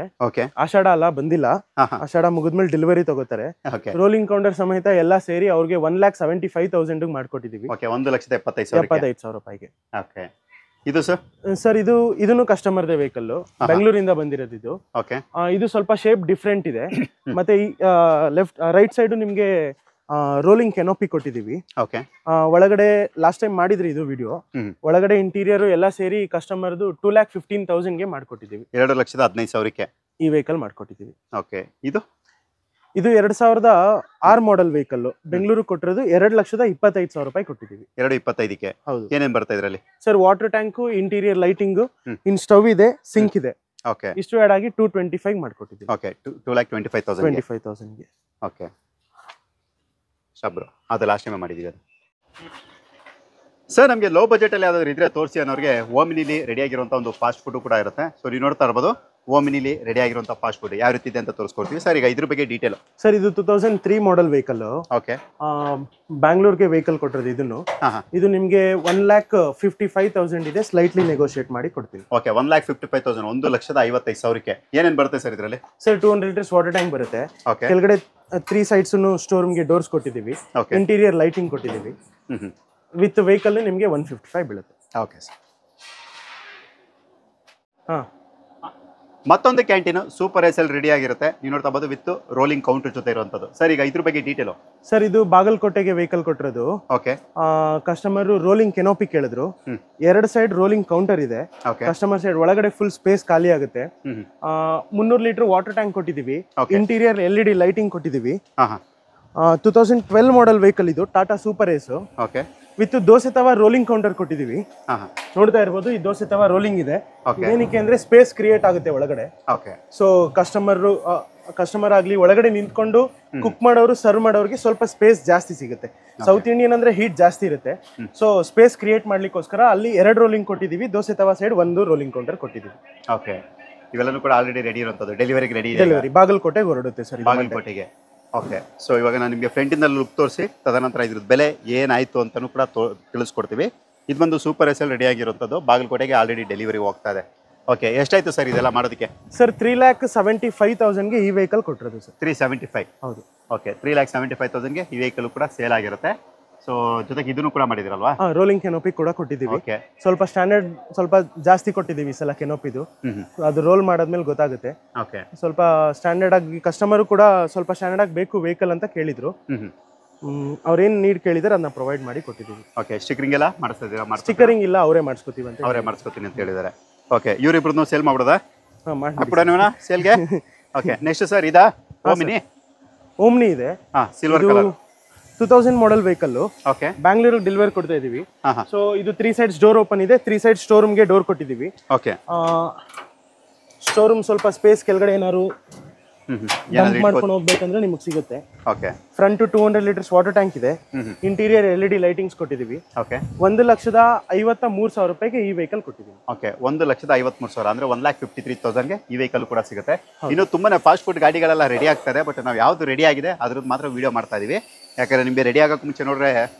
S2: ಆಷಾಢ ಅಲ್ಲ ಬಂದಿಲ್ಲ, ಆಷಾಢ ಮುಗಿದ್ಮೇಲೆ ಡೆಲಿವರಿ ತಗೋತಾರೆ. ರೋಲಿಂಗ್ ಕೌಂಟರ್ ಸಮೇತ ಎಲ್ಲ ಸೇರಿ ಅವ್ರಿಗೆ 1,75,000 ಮಾಡ್ಕೊಟ್ಟಿದೀವಿ.
S1: 1,75,000
S2: ರೂಪಾಯಿಗೆ.
S1: ಓಕೆ, ಇದು ಸರ್?
S2: ಸರ್ ಇದನ್ನು ಕಸ್ಟಮರ್ದೇ ವೆಹಿಕಲ್, ಬೆಂಗಳೂರಿಂದ ಬಂದಿರೋದು ಇದು. ಇದು ಸ್ವಲ್ಪ ಶೇಪ್ ಡಿಫ್ರೆಂಟ್ ಇದೆ. ಮತ್ತೆ ರೈಟ್ ಸೈಡ್ ನಿಮ್ಗೆ ರೋಲಿಂಗ್ ಕೆನೋಪಿ ಕೊಟ್ಟಿದೀವಿ. ಒಳಗಡೆ ಲಾಸ್ಟ್ ಟೈಮ್ ಮಾಡಿದ್ರಿ ಇದು ವಿಡಿಯೋ. ಒಳಗಡೆ ಇಂಟೀರಿಯರ್ ಎಲ್ಲ ಸೇರಿ ಕಸ್ಟಮರ್ದು 2,15,000 ಮಾಡ್ಕೊಟ್ಟಿದೀವಿ.
S1: 2,15,000
S2: ಈ ವೆಹಿಕಲ್ ಮಾಡ್ಕೊಟ್ಟಿದೀವಿ.
S1: ಓಕೆ, ಇದು
S2: 2006 ಮಾಡಲ್ ವೆಹಿಕಲ್. ಬೆಂಗಳೂರು ಕೊಟ್ಟಿರೋದು 2,25,000 ರೂಪಾಯಿ ಕೊಟ್ಟಿದ್ದೀವಿ.
S1: 2,25ಗೆ. ಹೌದು. ಏನೇನ್ ಬರ್ತಾ ಇದ್ರಲ್ಲಿ
S2: sir? Water tank, interior lighting, in stove ಇದೆ, ಸಿಂಕ್ ಇದೆ.
S1: ಓಕೆ
S2: ಇಷ್ಟು ಆ್ಯಡ್ ಆಗಿ 225 ಮಾಡ್ಕೊಟ್ಟಿದ್ದೀವಿ.
S1: ಓಕೆ 2,25,000
S2: 25,000ಗೆ.
S1: ಓಕೆ ಶಬ್ರು ಅದು ಲಾಸ್ಟ್ ಟೈಮ್ ಮಾಡಿದ್ದೀವಿ ಅದು. ಸರ್ ನಮಗೆ ಲೋ ಬಜೆಟಲ್ಲಿ ಯಾವ್ದಾದ್ರು ಇದ್ರೆ ತೋರಿಸಿ ಅನ್ನೋರಿಗೆ ಓಮಿನಿಲಿ ರೆಡಿ ಆಗಿರುವಂಥ ಒಂದು ಫಾಸ್ಟ್ ಫುಡ್ ಕೂಡ ಇರುತ್ತೆ. ಸೊ ನೀವು ನೋಡ್ತಾ ಇರ್ಬೋದು ಓಮಿನಿಲಿ ರೆಡಿ ಆಗಿರುವಂಥ ಫಾಸ್ಟ್ ಫುಡ್ ಯಾವ ರೀತಿ ಇದೆ ಅಂತ ತೋರಿಸ್ಕೊಡ್ತೀವಿ. ಸರ್ ಈಗ ಇದ್ರ ಬಗ್ಗೆ ಡೀಟೇಲ್.
S2: ಸರ್ ಇದು 2003 ಮಾಡೆಲ್ ವೆಹಿಕಲ್.
S1: ಓಕೆ
S2: ಬ್ಯಾಂಗ್ಳೂರ್ಗೆ ವೆಹಿಕಲ್ ಕೊಟ್ಟಿರೋದು ಇದನ್ನು. ಇದು ನಿಮಗೆ 1,55,000 ಇದೆ, ಸ್ಲೈಟ್ಲಿ ನೆಗೋಷಿಯೇಟ್ ಮಾಡಿ ಕೊಡ್ತೀವಿ.
S1: ಓಕೆ 1,55,000 1,55,000 ಏನೇನು ಬರುತ್ತೆ ಸರ್ ಇದರಲ್ಲಿ?
S2: ಸರ್ 200 ಲೀಟರ್ಸ್ ವಾಟರ್ ಟ್ಯಾಂಕ್ ಬರುತ್ತೆ.
S1: ಓಕೆ
S2: ಕೆಳಗಡೆ 3 ಸೈಡ್ಸ್ ಸ್ಟೋರ್ ರೂಮ್ಗೆ ಡೋರ್ಸ್ ಕೊಟ್ಟಿದ್ದೀವಿ. ಇಂಟೀರಿಯರ್ ಲೈಟಿಂಗ್ ಕೊಟ್ಟಿದ್ದೀವಿ. ವಿತ್ ವೆಹಿಕಲ್ ನಿಮಗೆ 155 ಬೀಳುತ್ತೆ.
S1: Okay sir. ಮತ್ತೊಂದು canteen super S L ready ಆಗಿರುತ್ತೆ. ನೀವು ನೋಡ್ತಾ ಬೋದು ವಿತ್ ರೋಲಿಂಗ್ ಕೌಂಟರ್ ಜೊತೆ ಇರುವಂತದ್ದು. ಸರ್ ಈಗ ಇದ್ರ ಬಗ್ಗೆ ಡೀಟೇಲು.
S2: ಸರ್ ಇದು ಬಾಗಲಕೋಟೆಗೆ ವೆಹಿಕಲ್ ಕೊಟ್ಟಿರೋದು.
S1: ಓಕೆ
S2: ಕಸ್ಟಮರ್ ರೋಲಿಂಗ್ ಕೆನೋಪಿ ಕೇಳಿದ್ರು. 2 ಸೈಡ್ ರೋಲಿಂಗ್ ಕೌಂಟರ್ ಇದೆ. ಕಸ್ಟಮರ್ ಸೈಡ್ ಒಳಗಡೆ ಫುಲ್ ಸ್ಪೇಸ್ ಖಾಲಿ ಆಗುತ್ತೆ. 300 ಲೀಟರ್ ವಾಟರ್ ಟ್ಯಾಂಕ್ ಕೊಟ್ಟಿದ್ದೀವಿ. ಇಂಟೀರಿಯರ್ LED ಲೈಟಿಂಗ್ ಕೊಟ್ಟಿದ್ದೀವಿ. 2012 ಮಾಡೆಲ್ ವೆಹಿಕಲ್ ಇದು, Tata super ace.
S1: Okay
S2: with dosa tawa rolling counter ಕೊಟ್ಟಿದ್ದೀವಿ. ನೋಡ್ತಾ ಇರ್ಬೋದು ಈ ದೋಸೆ ತವ ರೋಲಿಂಗ್ ಇದೆ. ಏನಕ್ಕೆ ಅಂದ್ರೆ ಸ್ಪೇಸ್ ಕ್ರಿಯೇಟ್ ಆಗುತ್ತೆ ಒಳಗಡೆ. ಸೊ ಕಸ್ಟಮರ್ ಆಗ್ಲಿ ಒಳಗಡೆ ನಿಂತ್ಕೊಂಡು ಕುಕ್ ಮಾಡೋರು ಸರ್ವ್ ಮಾಡೋರಿಗೆ ಸ್ವಲ್ಪ ಸ್ಪೇಸ್ ಜಾಸ್ತಿ ಸಿಗುತ್ತೆ. ಸೌತ್ ಇಂಡಿಯನ್ ಅಂದ್ರೆ ಹೀಟ್ ಜಾಸ್ತಿ ಇರುತ್ತೆ. ಸೊ ಸ್ಪೇಸ್ ಕ್ರಿಯೇಟ್ ಮಾಡ್ಲಿಕ್ಕೋಸ್ಕರ ಅಲ್ಲಿ 2 ರೋಲಿಂಗ್ ಕೊಟ್ಟಿದ್ದೀವಿ. Dosa tawa side 1 rolling counter ಕೊಟ್ಟಿದ್ದೀವಿ.
S1: ಓಕೆ ಇವೆಲ್ಲನೂ ಕೂಡ ಆಲ್ರೆಡಿ ರೆಡಿ ಇರುವಂತದ್ದು, ಡೆಲಿವರಿಗೆ ರೆಡಿ ಇದೆ.
S2: ಡೆಲಿವರಿ ಬಾಗಲಕೋಟೆಗೆ ಹೊರಡುತ್ತೆ ಸರ್.
S1: ಬಾಗಲಕೋಟೆಗೆ. ಓಕೆ ಸೊ ಇವಾಗ ನಾನು ನಿಮಗೆ ಫ್ರಂಟಿಂದ ಲುಕ್ ತೋರಿಸಿ ತದನಂತರ ಇದ್ರದ್ದು ಬೆಲೆ ಏನಾಯಿತು ಅಂತಲೂ ಕೂಡ ತಿಳಿಸ್ಕೊಡ್ತೀವಿ. ಇದು ಬಂದು ಸೂಪರ್ ಎಸ್ ಎಲ್ ರೆಡಿ ಆಗಿರುವಂಥದ್ದು, ಬಾಗಲಕೋಟೆಗೆ ಆಲ್ರೆಡಿ ಡೆಲಿವರಿ ಹೋಗ್ತಾ ಇದೆ. ಓಕೆ ಎಷ್ಟಾಯಿತು ಸರ್ ಇದೆಲ್ಲ ಮಾಡೋದಕ್ಕೆ?
S2: ಸರ್ 3,75,000ಗೆ ಈ ವೆಹಿಕಲ್ ಕೊಟ್ಟಿರೋದು ಸರ್.
S1: 375.
S2: ಹೌದು.
S1: ಓಕೆ 3,75,000ಗೆ ಈ ವೆಹಿಕಲ್ ಕೂಡ ಸೇಲ್ ಆಗಿರುತ್ತೆ. ಸೊ ಜೊತೆಗೆ ಇದನ್ನು ಕೂಡ ಮಾಡಿದಿರಲ್ವಾ?
S2: ರೋಲಿಂಗ್ ಕೆನೋಪಿ ಕೂಡ ಕೊಟ್ಟಿದ್ದೀವಿ.
S1: ಓಕೆ
S2: ಸ್ವಲ್ಪ ಸ್ಟ್ಯಾಂಡರ್ಡ್ ಸ್ವಲ್ಪ ಜಾಸ್ತಿ ಕೊಟ್ಟಿದ್ದೀವಿ ಈ ಸಲ ಕೆನೋಪಿದು. ಅದು ರೋಲ್ ಮಾಡಾದ್ಮೇಲೆ ಗೊತ್ತಾಗುತ್ತೆ.
S1: ಓಕೆ ಸ್ವಲ್ಪ
S2: ಸ್ಟ್ಯಾಂಡರ್ಡ್ ಆಗಿ ಕಸ್ಟಮರ್ ಕೂಡ ಸ್ವಲ್ಪ ಸ್ಟ್ಯಾಂಡರ್ಡ್ ಆಗಿ ಬೇಕು ವೆಹಿಕಲ್ ಅಂತ ಕೇಳಿದ್ರು. ಅವ್ರೇನ್ ನೀಡ್ ಕೇಳಿದಾರೆ ಅದನ್ನ ಪ್ರೊವೈಡ್ ಮಾಡಿ ಕೊಟ್ಟಿದ್ದೀವಿ.
S1: ಓಕೆ ಸ್ಟಿಕರಿಂಗ್ ಎಲ್ಲ ಮಾಡಿಸ್ತಾ ಇದ್ದೀರಾ?
S2: ಸ್ಟಿಕರಿಂಗ್ ಇಲ್ಲ, ಅವರೇ ಮಾಡಿಸ್ಕೊತೀವಿ ಅಂತ.
S1: ಅವರೇ ಮಾಡಿಸ್ಕೊತೀನಿ ಅಂತ ಹೇಳಿದ್ದಾರೆ. ಓಕೆ ಇವರಿಬ್ರದ್ದು ಸೇಲ್ ಮಾಡ್ಬೋದಾ?
S2: ಮಾಡಿ
S1: ನೀವನ ಸೇಲ್ಗೆ. ಓಕೆ ನೆಕ್ಸ್ಟ್ ಸರ್ ಇದಾ
S2: ಓಮ್ನಿ ಇದೆ.
S1: Silver colour
S2: 2000 model vehicle.
S1: Okay
S2: Bangalore delivery ಕೊಡ್ತಾ ಇದೀವಿ. ಸೊ ಇದು 3 ಸೈಡ್ಸ್ ಡೋರ್ ಓಪನ್ ಇದೆ. 3 ಸೈಡ್ ಸ್ಟೋರ್ ರೂಮ್ಗೆ ಡೋರ್ ಕೊಟ್ಟಿದ್ದೀವಿ.
S1: ಓಕೆ
S2: ಸ್ಟೋರ್ ರೂಮ್ ಸ್ವಲ್ಪ ಸ್ಪೇಸ್ ಕೆಳಗಡೆ ಏನಾದ್ರು ಮಾಡ್ಕೊಂಡು ಹೋಗ್ಬೇಕಂದ್ರೆ ನಿಮಗೆ ಸಿಗುತ್ತೆ.
S1: Okay
S2: front 200 litres water tank ಇದೆ. ಇಂಟೀರಿಯರ್ LED ಲೈಟಿಂಗ್ಸ್ ಕೊಟ್ಟಿದ್ದೀವಿ.
S1: ಓಕೆ
S2: 1,53,000 ಈ ವೆಹಿಕಲ್ ಕೊಟ್ಟಿದ್ದೀವಿ.
S1: ಓಕೆ 1,53,000 ಅಂದ್ರೆ 1,53,000ಗೆ ಈ ವೆಹಿಕಲ್ ಕೂಡ ಸಿಗುತ್ತೆ. ಇನ್ನು ತುಂಬಾನೇ ಫಾಸ್ಟ್ ಫುಡ್ ಗಾಡಿಗಳೆಲ್ಲ ರೆಡಿ ಆಗ್ತದೆ. ಬಟ್ ನಾವು ಯಾವ್ದು ರೆಡಿ ಆಗಿದೆ ಅದ್ರದ್ದು ಮಾತ್ರ ವಿಡಿಯೋ ಮಾಡ್ತಾ ಇದೀವಿ. ಯಾಕಂದ್ರೆ ನಿಮಗೆ ರೆಡಿ ಆಗೋಕೆ ಮುಂಚೆ ನೋಡ್ರೆ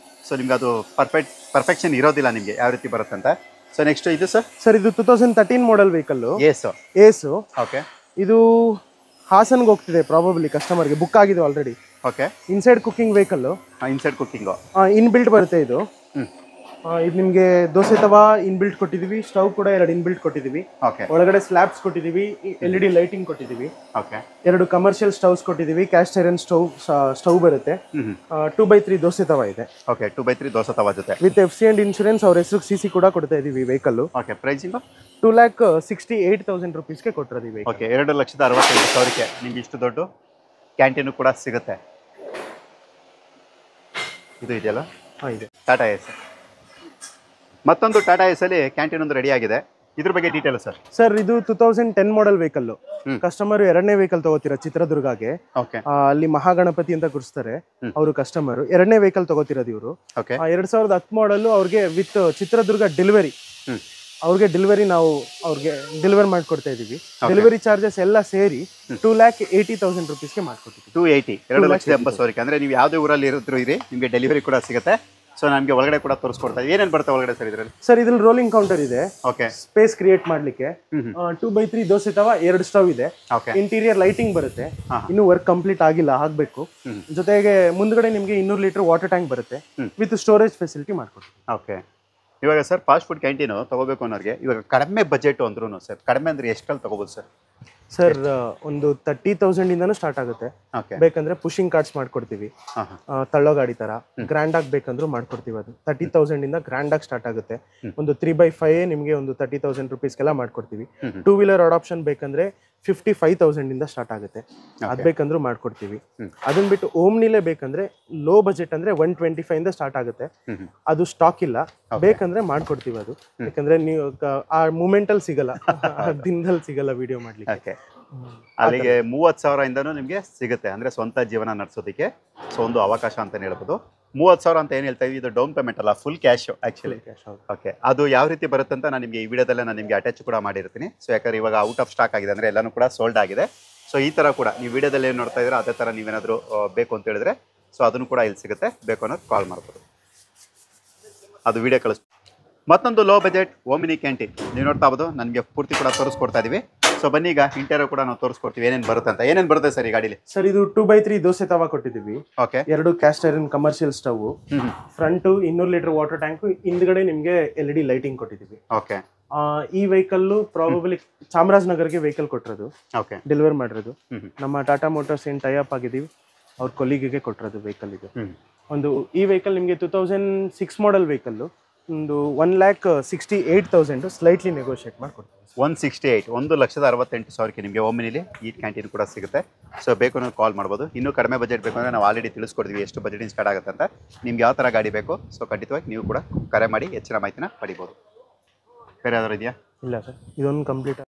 S1: ಸೊ ನಿಮ್ಗೆ ಅದು ಪರ್ಫೆಕ್ಷನ್ ಇರೋದಿಲ್ಲ ನಿಮಗೆ ಯಾವ ರೀತಿ ಬರುತ್ತೆ ಅಂತ. ಸೊ ನೆಕ್ಸ್ಟ್ ಇದು ಸರ್
S2: ಇದು 2013 ಮಾಡೆಲ್ ವೆಹಿಕಲ್ ಏಸು.
S1: ಓಕೆ ಇದು
S2: ಹಾಸನ್ಗೆ ಹೋಗ್ತಿದೆ ಪ್ರಾಬಬ್ಲಿ, ಕಸ್ಟಮರ್ಗೆ ಬುಕ್ ಆಗಿದೆ already.
S1: Okay
S2: inside cooking vehicle.
S1: Inside cooking
S2: in built ಬರುತ್ತೆ ಇದು. ಇದು ನಿಮಗೆ ದೋಸೆ ತವಾ ಇನ್ ಬಿಲ್ಟ್ ಕೊಟ್ಟಿದ್ದೀವಿ. ಸ್ಟವ್ ಕೂಡ 2 ಇನ್ ಬಿಲ್ಟ್ ಕೊಟ್ಟಿದ್ದೀವಿ. ಒಳಗಡೆ ಸ್ಲ್ಯಾಬ್ಸ್ ಕೊಟ್ಟಿದ್ದೀವಿ. LED ಲೈಟಿಂಗ್ ಕೊಟ್ಟಿದ್ದೀವಿ. 2 ಕಮರ್ಷಿಯಲ್ ಸ್ಟವ್ಸ್ ಕೊಟ್ಟಿದ್ದೀವಿ. ಕ್ಯಾಸ್ಟ್ ಐರನ್ ಸ್ಟವ್ ಬರುತ್ತೆ. 2x3 ದೋಸೆ ತವಾ ಇದೆ.
S1: ಓಕೆ 2x3 ದೋಸೆ ತವಾ ಜೊತೆ
S2: ವಿತ್ FC ಅಂಡ್ ಇನ್ಶೂರೆನ್ಸ್ ಅವ್ರ ಹೆಸರು CC ಕೂಡ ಕೊಡ್ತಾ ಇದೀವಿ ವೆಹಿಕಲ್.
S1: ಓಕೆ ಪ್ರೈಸಿಂಗ್
S2: 2,68,000 ರುಪೀಸ್ಗೆ ಕೊಟ್ಟಿರೋದು ಈ ವೆಹಿಕಲ್.
S1: ಓಕೆ 2,65,000ಕ್ಕೆ ನಿಮ್ಗೆ ಇಷ್ಟು ದೊಡ್ಡ ಕ್ಯಾಂಟೀನ್ ಕೂಡ ಸಿಗುತ್ತೆ. ಇದು ಇದೆಯಲ್ಲ
S2: ಇದೆ
S1: ಟಾಟಾ ಎಸ್. ಮತ್ತೊಂದು ಟಾಟಾ ಎಸ್ ಅಲ್ಲಿ ಕ್ಯಾಂಟೀನ್ ಒಂದು ರೆಡಿ ಆಗಿದೆ. ಇದ್ರ ಬಗ್ಗೆ ಡೀಟೇಲ್
S2: ಸರ್ ಇದು 2010 ಮಾಡೆಲ್ ವೆಹಿಕಲ್. ಕಸ್ಟಮರ್ 2ನೇ ವೆಹಿಕಲ್ ತಗೋತೀರಾ ಚಿತ್ರದುರ್ಗಗೆ. ಅಲ್ಲಿ ಮಹಾಗಣಪತಿ ಅಂತ ಗುರುಸ್ತಾರೆ ಅವರು ಕಸ್ಟಮರ್. 2ನೇ ವೆಹಿಕಲ್ ತಗೋತಿರೋದು ಇವರು. 2010 ಮಾಡಲ್ ಅವ್ರಿಗೆ ವಿತ್ ಚಿತ್ರದುರ್ಗ ಡೆಲಿವರಿ. ಅವ್ರಿಗೆ ಡೆಲಿವರಿ ನಾವು ಅವ್ರಿಗೆ ಡೆಲಿವರ್ ಮಾಡ್ಕೊಡ್ತಾ ಇದೀವಿ. ಡೆಲಿವರಿ ಚಾರ್ಜಸ್ ಎಲ್ಲ ಸೇರಿ 2,80,000 ರುಪೀಸ್ಗೆ ಮಾಡ್ಕೊಡ್ತೀವಿ.
S1: 2,80,000 ಅಂದ್ರೆ ನೀವು ಯಾವುದೇ ಊರಲ್ಲಿ ಇರಿದ್ರು ಇರಿ ನಿಮಗೆ ಡೆಲಿವರಿ ಕೂಡ ಸಿಗುತ್ತೆ. ಸೊ ನಮಗೆ ಒಳಗಡೆ ಕೂಡ ತೋರಿಸ್ಕೊಡ್ತಾ ಏನೇನು ಬರುತ್ತೆ ಒಳಗಡೆ ಸರ್ ಇದರಲ್ಲಿ?
S2: ಸರ್ ಇದ್ರಲ್ಲಿ ರೋಲಿಂಗ್ ಕೌಂಟರ್ ಇದೆ.
S1: ಓಕೆ
S2: ಸ್ಪೇಸ್ ಕ್ರಿಯೇಟ್ ಮಾಡ್ಲಿಕ್ಕೆ 2x3 ದೋಸೆ ತವಾ 2 ಸ್ಟವ್ ಇದೆ. ಇಂಟೀರಿಯರ್ ಲೈಟಿಂಗ್ ಬರುತ್ತೆ. ಇನ್ನು ವರ್ಕ್ ಕಂಪ್ಲೀಟ್ ಆಗಿಲ್ಲ, ಆಗ್ಬೇಕು. ಜೊತೆಗೆ ಮುಂದ್ಗಡೆ ನಿಮಗೆ 200 ಲೀಟರ್ ವಾಟರ್ ಟ್ಯಾಂಕ್ ಬರುತ್ತೆ ವಿತ್ ಸ್ಟೋರೇಜ್ ಫೆಸಿಲಿಟಿ ಮಾಡ್ಕೊಡ್ತೀವಿ.
S1: ಓಕೆ ಇವಾಗ ಸರ್ ಫಾಸ್ಟ್ ಫುಡ್ ಕ್ಯಾಂಟೀನು ತಗೋಬೇಕು ಅನ್ನೋರಿಗೆ ಇವಾಗ ಕಡಿಮೆ ಬಜೆಟ್ ಅಂದ್ರೂ ಸರ್ ಕಡಿಮೆ ಅಂದ್ರೆ ಎಷ್ಟಲ್ಲಿ ತಗೋಬೋದು ಸರ್?
S2: ಸರ್ ಒಂದು 30,000 ಇಂದನೂ ಸ್ಟಾರ್ಟ್ ಆಗುತ್ತೆ.
S1: ಓಕೆ
S2: ಬೇಕಂದ್ರೆ ಪುಷಿಂಗ್ ಕಾರ್ಡ್ಸ್ ಮಾಡ್ಕೊಡ್ತೀವಿ, ತಳ್ಳೋ ಗಾಡಿ ತರ. ಗ್ರ್ಯಾಂಡ್ ಆಗಿ ಬೇಕಂದ್ರೂ ಮಾಡ್ಕೊಡ್ತೀವಿ. ಅದು 30,000 ಇಂದ ಗ್ರ್ಯಾಂಡ್ ಆಗಿ ಸ್ಟಾರ್ಟ್ ಆಗುತ್ತೆ. ಒಂದು 3x5 ನಿಮಗೆ ಒಂದು 30,000 ರುಪೀಸ್ಗೆಲ್ಲ ಮಾಡ್ಕೊಡ್ತೀವಿ. 2 ವೀಲರ್ ಅಡಾಪ್ಷನ್ ಬೇಕಂದ್ರೆ 55,000 ಇಂದ ಸ್ಟಾರ್ಟ್ ಆಗುತ್ತೆ. ಅದ್ ಬೇಕಂದ್ರೂ ಮಾಡ್ಕೊಡ್ತೀವಿ. ಅದನ್ನ ಬಿಟ್ಟು ಓಮ್ನಿಲೇ ಬೇಕಂದ್ರೆ ಲೋ ಬಜೆಟ್ ಅಂದ್ರೆ 125 ಇಂದ ಸ್ಟಾರ್ಟ್ ಆಗುತ್ತೆ. ಅದು ಸ್ಟಾಕ್ ಇಲ್ಲ, ಬೇಕಂದ್ರೆ ಮಾಡ್ಕೊಡ್ತೀವಿ. ಅದು ಯಾಕಂದ್ರೆ ನೀವು ಆ ಮೂಮೆಂಟ್ ಅಲ್ಲಿ ಸಿಗಲ್ಲ, ದಿನದಲ್ಲಿ ಸಿಗಲ್ಲ ವಿಡಿಯೋ ಮಾಡ್ಲಿಕ್ಕೆ.
S1: ಅಲ್ಲಿಗೆ 30,000 ಇಂದನೂ ನಿಮಗೆ ಸಿಗುತ್ತೆ, ಅಂದ್ರೆ ಸ್ವಂತ ಜೀವನ ನಡೆಸೋದಕ್ಕೆ. ಸೊ ಒಂದು ಅವಕಾಶ ಅಂತಾನೆ ಹೇಳ್ಬೋದು. 30,000 ಅಂತ ಏನು ಹೇಳ್ತಾ ಇದೀವಿ, ಇದು ಡೌನ್ ಪೇಮೆಂಟ್ ಅಲ್ಲ, ಫುಲ್ ಕ್ಯಾಶ್ ಆಕ್ಚುಲಿ. ಓಕೆ, ಅದು ಯಾವ ರೀತಿ ಬರುತ್ತೆ ಅಂತ ನಾನು ನಿಮಗೆ ಈ ವಿಡಿಯೋದಲ್ಲೇ ನಾನು ನಿಮಗೆ ಅಟ್ಯಾಚ್ ಕೂಡ ಮಾಡಿರ್ತೀನಿ. ಸೊ ಯಾಕಂದ್ರೆ ಇವಾಗ ಔಟ್ ಆಫ್ ಸ್ಟಾಕ್ ಆಗಿದೆ, ಅಂದ್ರೆ ಎಲ್ಲಾನು ಕೂಡ ಸೋಲ್ಡ್ ಆಗಿದೆ. ಸೊ ಈ ತರ ಕೂಡ ನೀವು ವಿಡಿಯೋದಲ್ಲಿ ಏನು ನೋಡ್ತಾ ಇದ್ರೆ ಅದೇ ತರ ನೀವೇನಾದರೂ ಬೇಕು ಅಂತ ಹೇಳಿದ್ರೆ ಸೊ ಅದನ್ನು ಕೂಡ ಇಲ್ಲಿ ಸಿಗುತ್ತೆ. ಬೇಕು ಅನ್ನೋದು ಕಾಲ್ ಮಾಡ್ಬೋದು, ಅದು ವಿಡಿಯೋ ಕಳಿಸ್ತೀವಿ. ಮತ್ತೊಂದು ಲೋ ಬಜೆಟ್ ಓಮಿನಿ ಕ್ಯಾಂಟೀನ್ ನೀವು ನೋಡ್ತಾ ಇರ್ಬೋದು, ನನಗೆ ಪೂರ್ತಿ ಕೂಡ ತೋರಿಸ್ಕೊಡ್ತಾ ಇದೀವಿ. ಸೊ ಬನ್ನಿ ಈಗ ಇಂಟೀರಿಯರ್ ಕೂಡ ನಾವು ತೋರಿಸ್ಕೊಡ್ತೀವಿ ಏನೇನು ಬರುತ್ತೆ ಅಂತ. ಏನೇನು ಬರುತ್ತೆ ಸರ್ ಈ ಗಾಡಿಲಿ?
S2: ಸರ್ ಇದು 2x3 ದೋಸೆ ತವಾ ಕೊಟ್ಟಿದ್ದೀವಿ.
S1: Okay,
S2: 2 caste iron commercial stove, front 200 litre water tank, ಹಿಂದ್ಗಡೆ ನಿಮಗೆ LED ಲೈಟಿಂಗ್ ಕೊಟ್ಟಿದ್ದೀವಿ.
S1: ಓಕೆ,
S2: ಈ ವೆಹಿಕಲ್ ಪ್ರಾಬಬ್ಲಿ ಚಾಮರಾಜನಗರ್ಗೆ ವೆಹಿಕಲ್ ಕೊಟ್ಟಿರೋದು,
S1: ಓಕೆ,
S2: ಡೆಲಿವರ್ ಮಾಡಿರೋದು. ನಮ್ಮ ಟಾಟಾ ಮೋಟರ್ಸ್ ಏನ್ ಟೈ ಅಪ್ ಆಗಿದ್ದೀವಿ ಅವ್ರ ಕೊಲಿಗಿಗೆ ಕೊಟ್ಟಿರೋದು ವೆಹಿಕಲ್ ಇದು. ಒಂದು ಈ ವೆಹಿಕಲ್ ನಿಮಗೆ 2006 ಮಾಡೆಲ್ ವೆಹಿಕಲ್, ಒಂದು 1,68,000 ಸ್ಲೈಟ್ಲಿ ನೆಗೋಷಿಯೇಟ್ ಮಾಡ್ಕೊಡ್ತೀವಿ.
S1: 168 1,68,000ಕ್ಕೆ ನಿಮಗೆ ಓಮಿನಿಲಿ ಈ ಕ್ಯಾಂಟೀನ್ ಕೂಡ ಸಿಗುತ್ತೆ. ಸೊ ಬೇಕು ಅನ್ನೋದು ಕಾಲ್ ಮಾಡ್ಬೋದು. ಇನ್ನೂ ಕಡಿಮೆ ಬಜೆಟ್ ಬೇಕು ಅಂದರೆ ನಾವು ಆಲ್ರೆಡಿ ತಿಳಿಸ್ಕೊಡ್ತೀವಿ ಎಷ್ಟು ಬಜೆಟಿಂಗ್ ಸ್ಟಾರ್ಟ್ ಆಗುತ್ತೆ ಅಂತ. ನಿಮ್ಗೆ ಯಾವ ಥರ ಗಾಡಿ ಬೇಕು ಸೊ ಖಂಡಿತವಾಗಿ ನೀವು ಕೂಡ ಕರೆ ಮಾಡಿ ಹೆಚ್ಚಿನ ಮಾಹಿತಿನ ಪಡಿಬೋದು. ಬೇರೆ ಯಾವ್ದಾರು ಇದೆಯಾ?
S2: ಇಲ್ಲ ಸರ್, ಇದೊಂದು ಕಂಪ್ಲೀಟ್